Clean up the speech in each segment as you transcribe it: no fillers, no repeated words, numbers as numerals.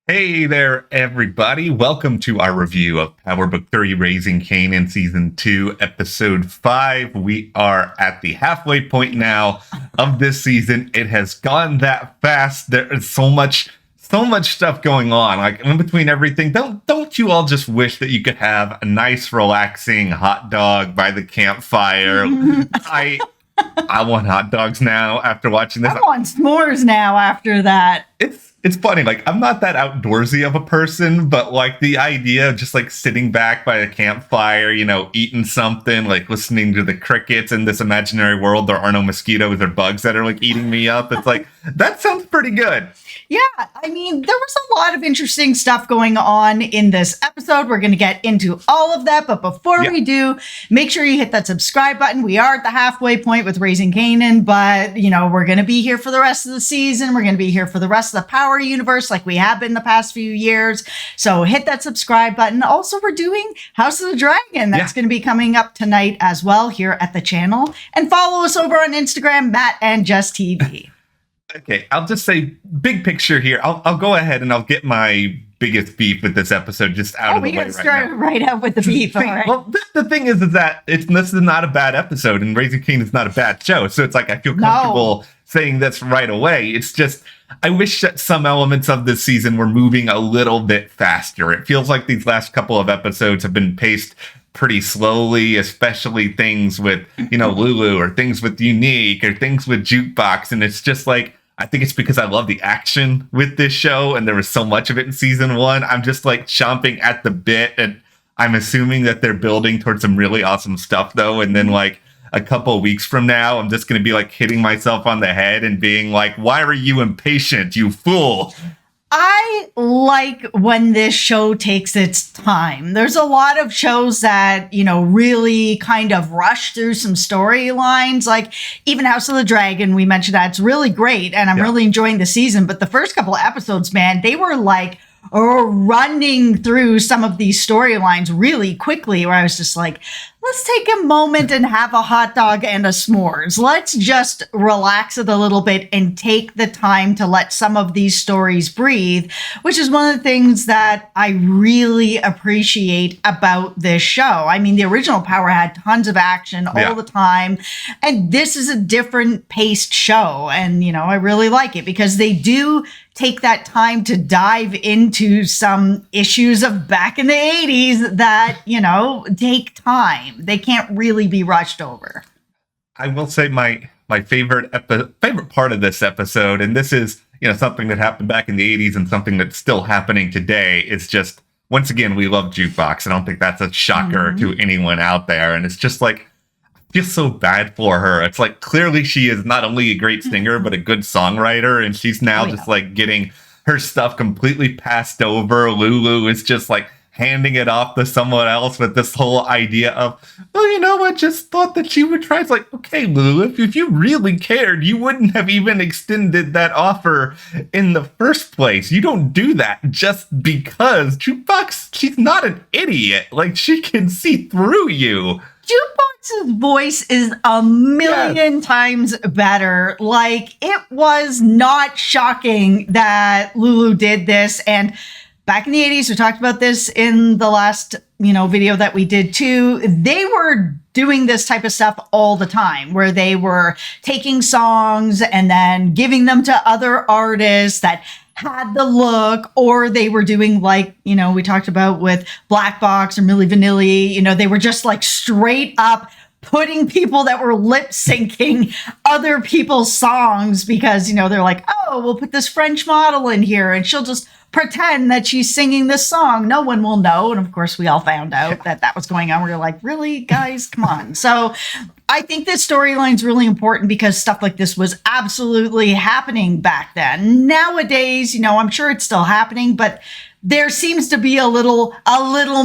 Hey there, everybody. Welcome to our review of Power Book 3 Raising Kanan Season 2, Episode 5. We are at the halfway point now of this season. It has gone that fast. There is so much stuff going on. Like in between everything, don't you all just wish that you could have a nice, relaxing hot dog by the campfire? I want hot dogs now after watching this. I want s'mores now after that. It's funny, like, I'm not that outdoorsy of a person, but, like, the idea of just, like, sitting back by a campfire, eating something, like, listening to the crickets in this imaginary world, there are no mosquitoes or bugs that are, like, eating me up. It's like, that sounds pretty good. Yeah, I mean, there was a lot of interesting stuff going on in this episode. We're going to get into all of that, but before we do, make sure you hit that subscribe button. We are at the halfway point with Raising Kanan, but, we're going to be here for the rest of the season. We're going to be here for the rest of the Power universe like we have been the past few years. So hit that subscribe button. Also, we're doing House of the Dragon. That's going to be coming up tonight as well here at the channel. And follow us over on Instagram, Matt and Jess TV. Okay, I'll just say big picture here. I'll go ahead and I'll get my biggest beef with this episode just out of the way right now. We gotta start right out with the beef. All right. Well, the thing is that this is not a bad episode, and Raising Kanan is not a bad show. So it's like I feel comfortable saying this right away. It's just I wish that some elements of this season were moving a little bit faster. It feels like these last couple of episodes have been paced pretty slowly, especially things with, Lulu, or things with Unique, or things with Jukebox. And it's just like, I think it's because I love the action with this show, and there was so much of it in season 1. I'm just like chomping at the bit, and I'm assuming that they're building towards some really awesome stuff, though. And then, like, a couple of weeks from now, I'm just going to be like hitting myself on the head and being like, why are you impatient, you fool? I like when this show takes its time. There's a lot of shows that, really kind of rush through some storylines. Like even House of the Dragon, we mentioned that. It's really great, and I'm really enjoying the season. But the first couple of episodes, man, they were like running through some of these storylines really quickly, where I was just like, let's take a moment and have a hot dog and a s'mores. Let's just relax it a little bit and take the time to let some of these stories breathe, which is one of the things that I really appreciate about this show. I mean, the original Power had tons of action all the time, and this is a different paced show. And, I really like it because they do take that time to dive into some issues of back in the 80s that, take time. They can't really be rushed over. I will say my favorite part of this episode, and this is, something that happened back in the 80s and something that's still happening today, is just, once again, we love Jukebox. I don't think that's a shocker to anyone out there. And it's just like, I feel so bad for her. It's like, clearly she is not only a great singer, but a good songwriter. And she's now just like getting her stuff completely passed over. Lulu is just like handing it off to someone else with this whole idea of, I just thought that she would try. It's like, okay, Lulu, if you really cared, you wouldn't have even extended that offer in the first place. You don't do that just because Jukebox, she's not an idiot. Like, she can see through you. Jukebox's voice is a million times better. Like, it was not shocking that Lulu did this. And back in the 80s, we talked about this in the last, video that we did too. They were doing this type of stuff all the time, where they were taking songs and then giving them to other artists that had the look, or they were doing like, we talked about with Black Box or Milli Vanilli, they were just like straight up putting people that were lip syncing other people's songs because, they're like, oh, we'll put this French model in here and she'll just pretend that she's singing this song. No one will know. And of course, we all found out that was going on. We were like, really, guys, come on. So I think this storyline is really important because stuff like this was absolutely happening back then. Nowadays, I'm sure it's still happening, but there seems to be a little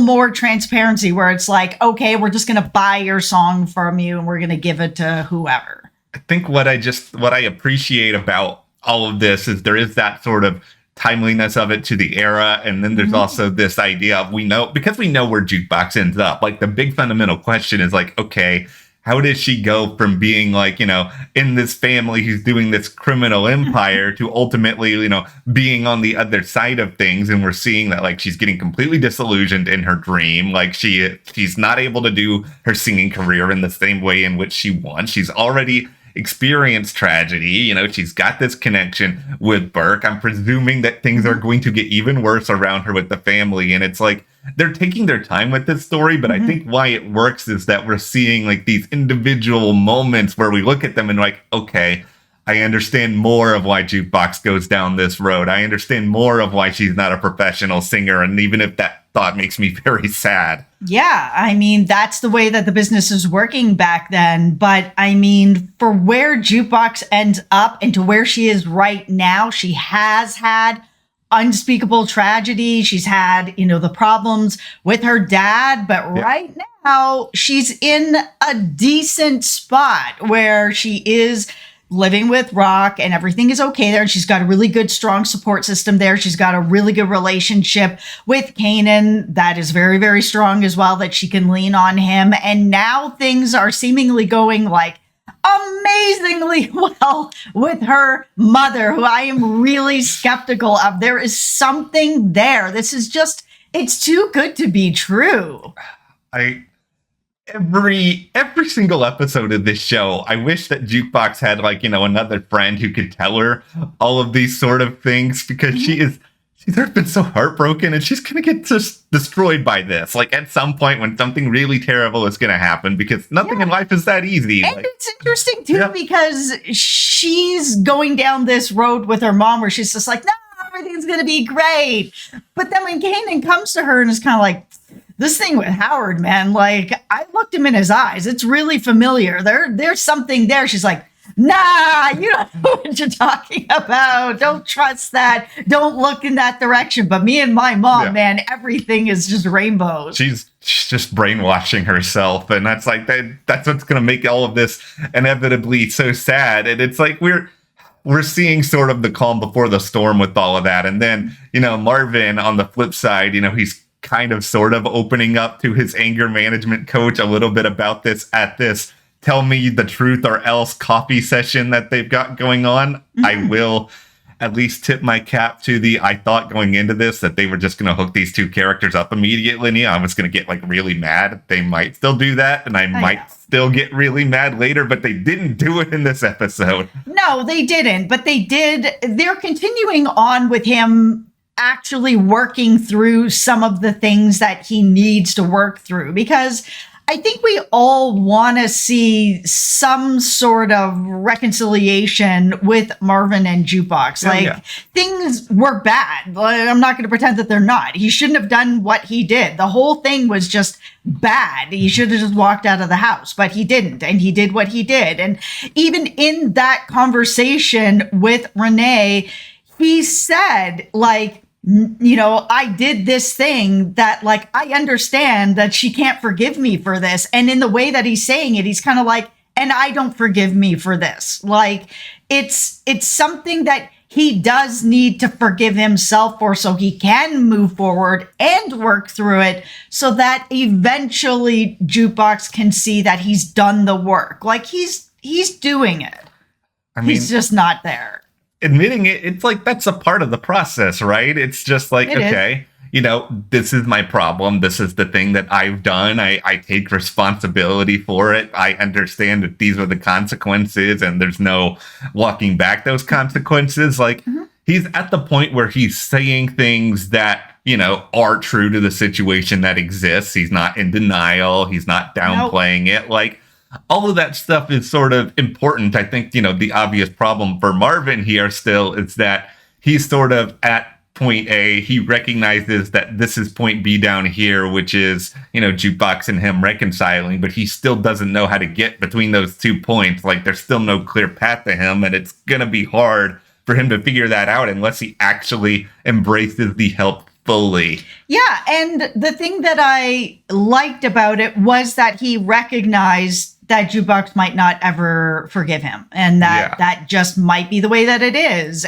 more transparency where it's like, okay, we're just going to buy your song from you and we're going to give it to whoever. I think what I appreciate about all of this is there is that sort of timeliness of it to the era. And then there's also this idea of, because we know where Jukebox ends up. Like, the big fundamental question is like, okay, how does she go from being like, in this family who's doing this criminal empire to ultimately, being on the other side of things? And we're seeing that like she's getting completely disillusioned in her dream. Like she's not able to do her singing career in the same way in which she wants. She's already experienced tragedy. She's got this connection with Burke. I'm presuming that things are going to get even worse around her with the family. And it's like, they're taking their time with this story, but I think why it works is that we're seeing like these individual moments where we look at them and like, okay, I understand more of why Jukebox goes down this road. I understand more of why she's not a professional singer. And even if that thought makes me very sad. Yeah, I mean, that's the way that the business is working back then. But I mean, for where Jukebox ends up and to where she is right now, she has had unspeakable tragedy. She's had, the problems with her dad, but right now she's in a decent spot where she is living with Raq and everything is okay there. And she's got a really good, strong support system there. She's got a really good relationship with Kanan that is very, very strong as well, that she can lean on him. And now things are seemingly going like amazingly well with her mother, who I am really skeptical of. There is something there. This is just, it's too good to be true. Every single episode of this show, I wish that Jukebox had like, another friend who could tell her all of these sort of things, because she's been so heartbroken and she's going to get just destroyed by this. Like at some point when something really terrible is going to happen, because nothing in life is that easy. And it's interesting too, because she's going down this road with her mom where she's just like, no, everything's going to be great. But then when Kanan comes to her and is kind of like, this thing with Howard, man, like I looked him in his eyes. It's really familiar. There's something there. She's like, nah, you don't know what you're talking about. Don't trust that. Don't look in that direction. But me and my mom, man, everything is just rainbows. She's just brainwashing herself. And that's like, that's what's going to make all of this inevitably so sad. And it's like, we're seeing sort of the calm before the storm with all of that. And then, Marvin on the flip side, he's kind of sort of opening up to his anger management coach a little bit about this at this tell me the truth or else coffee session that they've got going on. I will at least tip my cap to I thought going into this that they were just going to hook these two characters up immediately. I was going to get like really mad. They might still do that, and I might still get really mad later, but they didn't do it in this episode. No, they didn't, but they did. They're continuing on with him actually working through some of the things that he needs to work through, because I think we all want to see some sort of reconciliation with Marvin and Jukebox. Things were bad. I'm not going to pretend that they're not. He shouldn't have done what he did. The whole thing was just bad. He should have just walked out of the house, but he didn't. And he did what he did. And even in that conversation with Renee, he said, like, I did this thing that, like, I understand that she can't forgive me for this. And in the way that he's saying it, he's kind of like, and I don't forgive me for this. Like, it's something that he does need to forgive himself for, so he can move forward and work through it, so that eventually Jukebox can see that he's done the work. Like, he's doing it. He's just not there. Admitting it, it's like that's a part of the process, right? It's just like, okay, this is my problem. This is the thing that I've done. I take responsibility for it. I understand that these are the consequences and there's no walking back those consequences. Like, he's at the point where he's saying things that, are true to the situation that exists. He's not in denial. He's not downplaying it. Like, all of that stuff is sort of important. I think, the obvious problem for Marvin here still is that he's sort of at point A. He recognizes that this is point B down here, which is, Jukebox and him reconciling, but he still doesn't know how to get between those 2 points. Like, there's still no clear path to him, and it's going to be hard for him to figure that out unless he actually embraces the help fully. Yeah, and the thing that I liked about it was that he recognized that Jukebox might not ever forgive him, and that just might be the way that it is.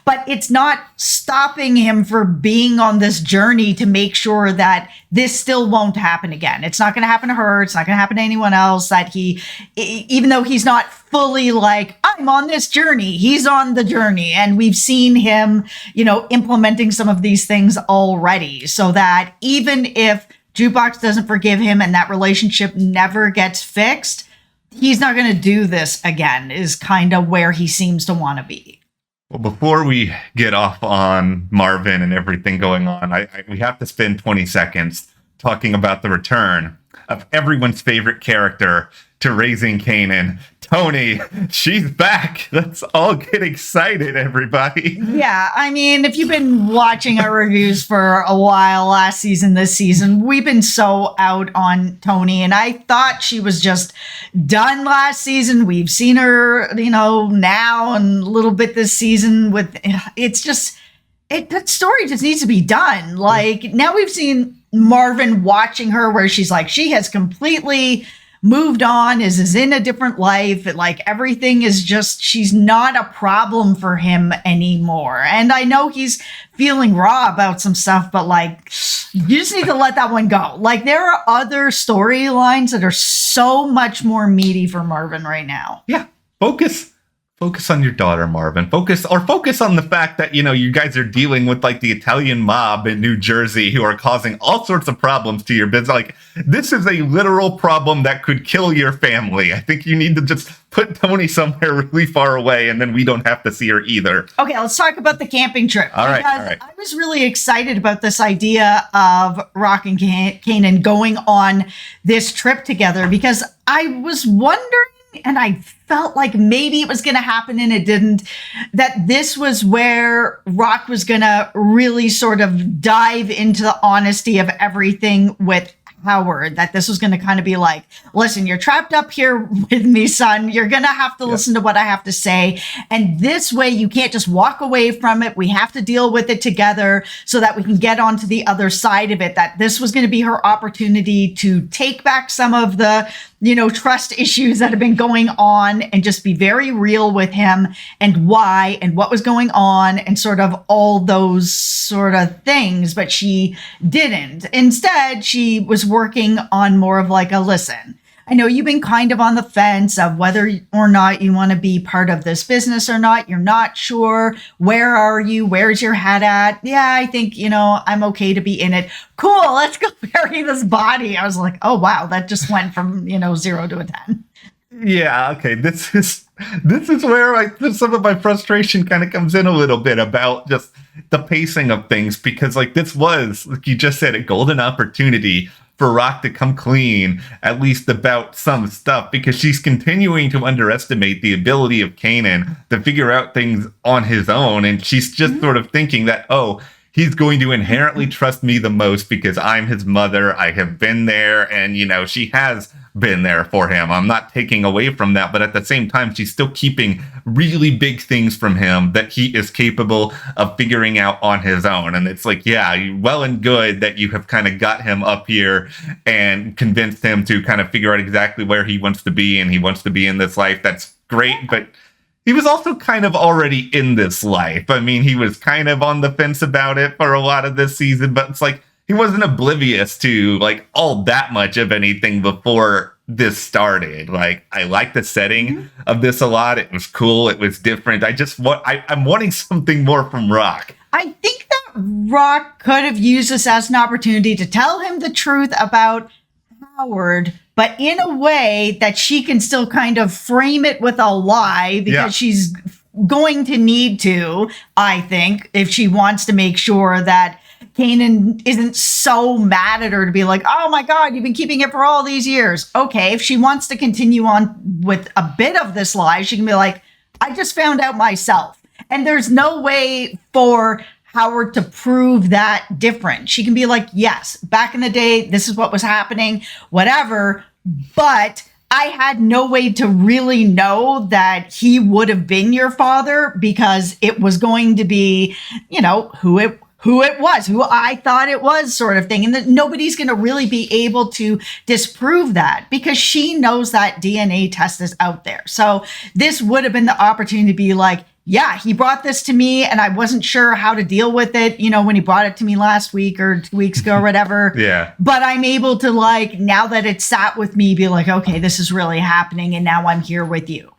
But it's not stopping him for being on this journey to make sure that this still won't happen again. It's not going to happen to her. It's not going to happen to anyone else. That even though he's not fully like, I'm on this journey, he's on the journey. And we've seen him, implementing some of these things already, so that even if Jukebox doesn't forgive him and that relationship never gets fixed, he's not going to do this again, is kind of where he seems to want to be. Well, before we get off on Marvin and everything going on, we have to spend 20 seconds talking about the return of everyone's favorite character to Raising Kanan, Toni. She's back. Let's all get excited, everybody. Yeah, I mean, if you've been watching our reviews for a while, last season, this season, we've been so out on Toni, and I thought she was just done last season. We've seen her, now and a little bit this season that story just needs to be done. Like, now we've seen Marvin watching her where she's like, she has completely moved on, is in a different life. Like, everything is just, she's not a problem for him anymore. And I know he's feeling raw about some stuff, but like, you just need to let that one go. Like, there are other storylines that are so much more meaty for Marvin right now. Yeah. Focus on your daughter, Marvin. Focus on the fact that, you guys are dealing with like the Italian mob in New Jersey who are causing all sorts of problems to your business. Like, this is a literal problem that could kill your family. I think you need to just put Toni somewhere really far away, and then we don't have to see her either. Okay, let's talk about the camping trip. All right. I was really excited about this idea of Raq and Kanan going on this trip together, because I was wondering, and I felt like maybe it was going to happen and it didn't, that this was where Raq was going to really sort of dive into the honesty of everything with Howard, that this was going to kind of be like, listen, you're trapped up here with me, son. You're going to have to listen to what I have to say. And this way, you can't just walk away from it. We have to deal with it together so that we can get onto the other side of it. That this was going to be her opportunity to take back some of the, trust issues that have been going on and just be very real with him and why and what was going on and sort of all those sort of things. But she didn't. Instead, she was working on more of like a listen. I know you've been kind of on the fence of whether or not you want to be part of this business or not. You're not sure. Where are you? Where's your head at? Yeah, I think, I'm okay to be in it. Cool. Let's go bury this body. I was like, oh, wow. That just went from, 0 to a 10. Yeah. Okay. This is where some of my frustration kind of comes in a little bit about just the pacing of things, because like this was, like you just said, a golden opportunity for Raq to come clean, at least about some stuff, because she's continuing to underestimate the ability of Kanan to figure out things on his own. And she's just sort of thinking that, oh, he's going to inherently trust me the most because I'm his mother. I have been there, and, she has been there for him. I'm not taking away from that, but at the same time, she's still keeping really big things from him that he is capable of figuring out on his own. And it's like, yeah, well and good that you have kind of got him up here and convinced him to kind of figure out exactly where he wants to be, and he wants to be in this life. That's great, but he was also kind of already in this life. I mean, he was kind of on the fence about it for a lot of this season, but it's like, he wasn't oblivious to like all that much of anything before this started. Like, I like the setting of this a lot. It was cool. It was different. I'm wanting something more from Raq. I think that Raq could have used this as an opportunity to tell him the truth about Howard, but in a way that she can still kind of frame it with a lie, because she's going to need to, I think, if she wants to make sure that Kanan isn't so mad at her to be like, oh my God, you've been keeping it for all these years. Okay, if she wants to continue on with a bit of this lie, she can be like, I just found out myself. And there's no way for Howard to prove that different. She can be like, yes, back in the day, this is what was happening, whatever. But I had no way to really know that he would have been your father, because it was going to be, who it was, who I thought it was, sort of thing. And that nobody's going to really be able to disprove that because she knows that DNA test is out there. So this would have been the opportunity to be like, yeah, he brought this to me and I wasn't sure how to deal with it, when he brought it to me last week or 2 weeks ago or whatever. Yeah. But I'm able to, like, now that it sat with me, be like, okay, this is really happening and now I'm here with you.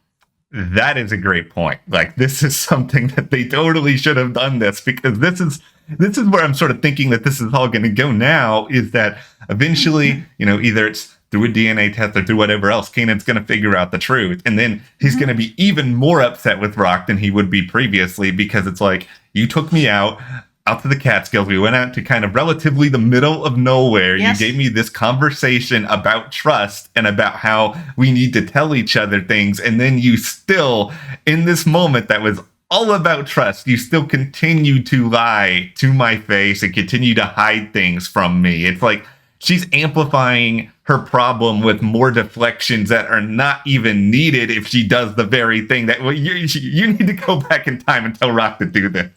That is a great point. Like, this is something that they totally should have done this, because this is where I'm sort of thinking that this is all going to go now, is that eventually, either it's through a DNA test or through whatever else, Kanan's going to figure out the truth. And then he's going to be even more upset with Raq than he would be previously, because it's like, you took me out to the Catskills. We went out to kind of relatively the middle of nowhere. Yes. You gave me this conversation about trust and about how we need to tell each other things. And then you still, in this moment that was all about trust, you still continue to lie to my face and continue to hide things from me. It's like she's amplifying her problem with more deflections that are not even needed if she does the very thing that, well, you need to go back in time and tell Raq to do this.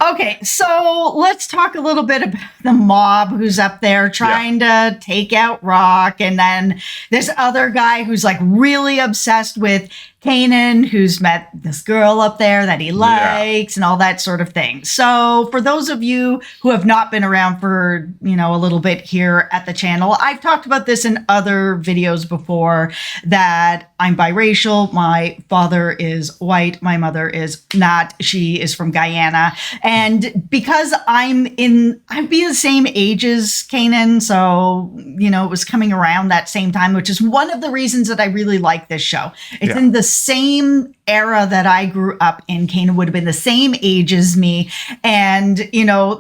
Okay, so let's talk a little bit about the mob who's up there trying to take out Raq. And then this other guy who's like really obsessed with Kanan, who's met this girl up there that he likes and all that sort of thing. So for those of you who have not been around for, a little bit here at the channel, I've talked about this in other videos before, that I'm biracial. My father is white. My mother is not. She is from Guyana. And because I'd be the same age as Kanan, so, it was coming around that same time, which is one of the reasons that I really like this show. It's in the same era that I grew up in. Kanan would have been the same age as me. And,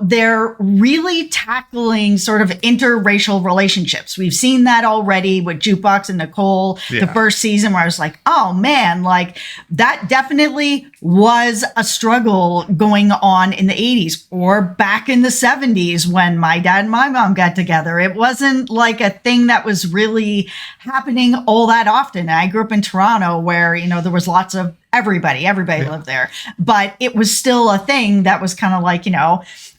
they're really tackling sort of interracial relationships. We've seen that already with Jukebox and Nicole, the first season, where I was like, oh man, like that definitely was a struggle going on in the 80s or back in the 70s when my dad and my mom got together. It wasn't like a thing that was really happening all that often. I grew up in Toronto where, there was lots of everybody lived there, but it was still a thing that was kind of like,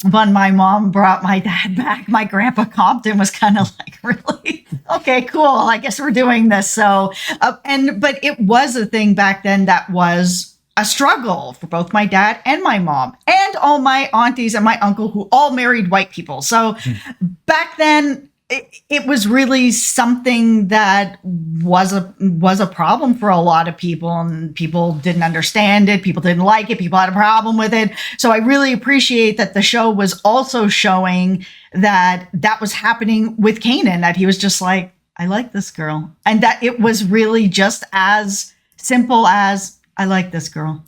when my mom brought my dad back, my grandpa Compton was kind of like, really? Okay, cool. I guess we're doing this. So, but it was a thing back then that was a struggle for both my dad and my mom and all my aunties and my uncle who all married white people. So back then, it was really something that was a problem for a lot of people, and people didn't understand it. People didn't like it. People had a problem with it. So I really appreciate that the show was also showing that was happening with Kanan, that he was just like, I like this girl. And that it was really just as simple as, I like this girl.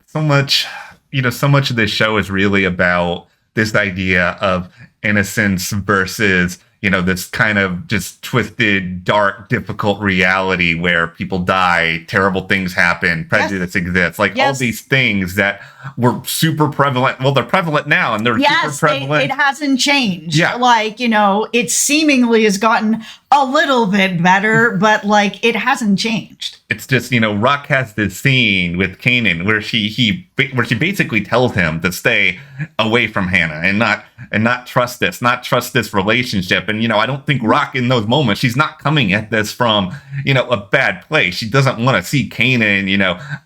So much of this show is really about this idea of innocence versus this kind of just twisted, dark, difficult reality where people die, terrible things happen, prejudice exists, like all these things that were super prevalent. Well, they're prevalent now, and they're super prevalent. It hasn't changed. Yeah. Like, it seemingly has gotten a little bit better, but like it hasn't changed. It's just, Raq has this scene with Kanan where she basically tells him to stay away from Hannah and not trust this relationship. And, I don't think Raq in those moments, she's not coming at this from, a bad place. She doesn't want to see Kanan,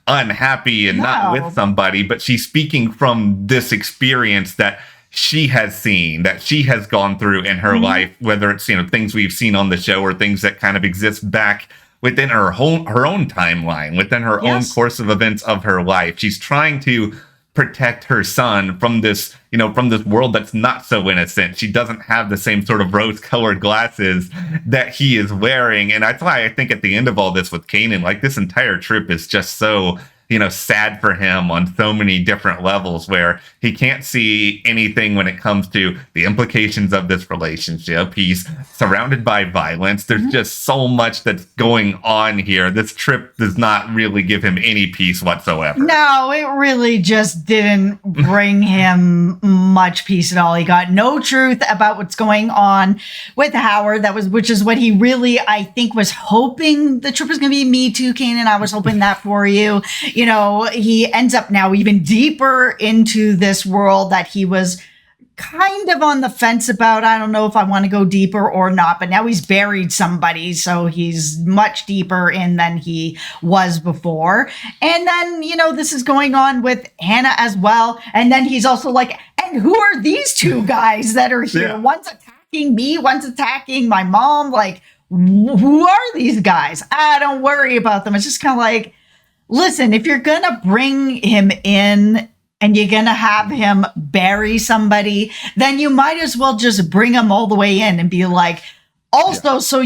unhappy and not with somebody, but she's speaking from this experience that she has seen, that she has gone through in her life, whether it's, things we've seen on the show or things that kind of exist back within her own timeline, within her own course of events of her life. She's trying to protect her son from this, from this world that's not so innocent. She doesn't have the same sort of rose-colored glasses that he is wearing. And that's why I think at the end of all this with Kanan, like this entire trip is just so, sad for him on so many different levels, where he can't see anything when it comes to the implications of this relationship. He's surrounded by violence. There's just so much that's going on here. This trip does not really give him any peace whatsoever. No, it really just didn't bring him much peace at all. He got no truth about what's going on with Howard. Which is what he really, I think, was hoping the trip was going to be. Me too, Kanan. I was hoping that for you. He ends up now even deeper into this world that he was, kind of on the fence about, I don't know if I want to go deeper or not, but now he's buried somebody, so he's much deeper in than he was before. And then, this is going on with Hannah as well. And then he's also like, and who are these two guys that are here? Yeah. One's attacking me, one's attacking my mom. Like, who are these guys? Don't worry about them. It's just kind of like, listen, if you're going to bring him in and you're going to have him bury somebody, then you might as well just bring him all the way in and be like, also, so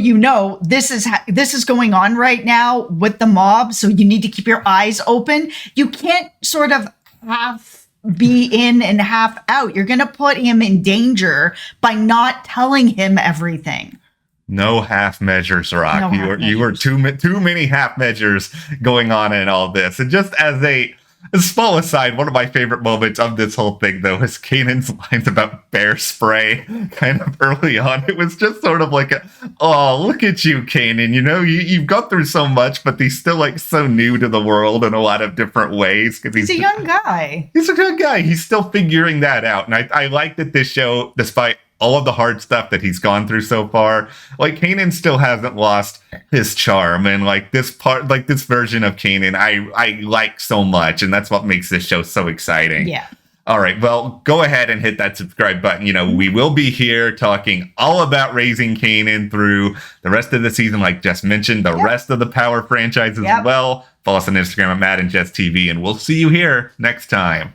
this is going on right now with the mob, so you need to keep your eyes open. You can't sort of half be in and half out. You're going to put him in danger by not telling him everything. No half measures, Raq. You were too many half measures going on in all this. And just as a small aside, one of my favorite moments of this whole thing, though, is Kanan's lines about bear spray kind of early on. It was just sort of like, oh, look at you, Kanan. You've gone through so much, but he's still like so new to the world in a lot of different ways. He's a young guy. He's a good guy. He's still figuring that out. And I like that this show, despite all of the hard stuff that he's gone through so far, like Kanan still hasn't lost his charm, and like this version of Kanan I like so much, and that's what makes this show so exciting. Yeah. All right, well, go ahead and hit that subscribe button. We will be here talking all about Raising Kanan through the rest of the season, like Jess mentioned, the rest of the Power franchise as well. Follow us on Instagram at Matt and Jess TV, and we'll see you here next time.